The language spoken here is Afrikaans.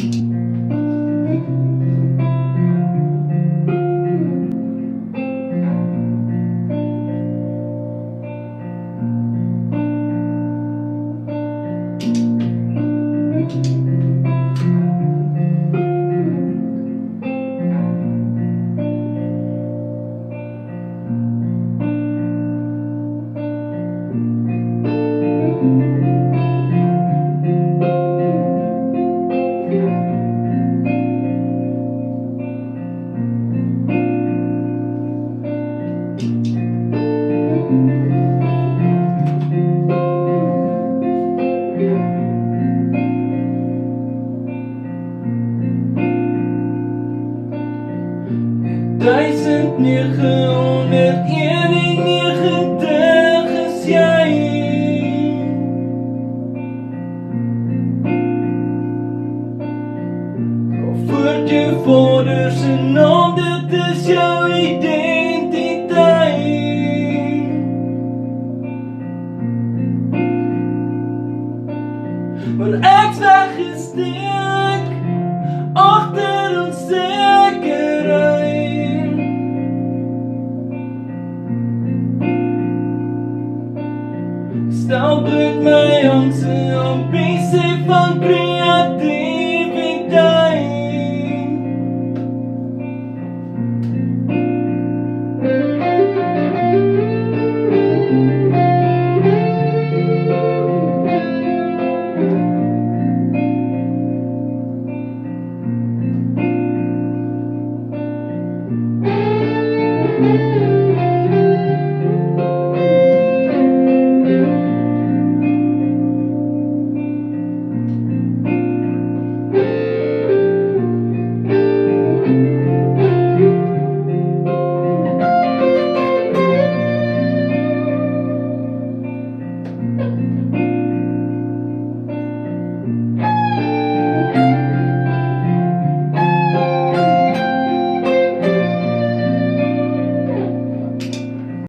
$1991 is jy. Voor jou vader se naam, dit is jou identiteit. Maar ek's weggesteek agter onsekerheid. Stel bloot my angse ambisie van kreatiwiteit.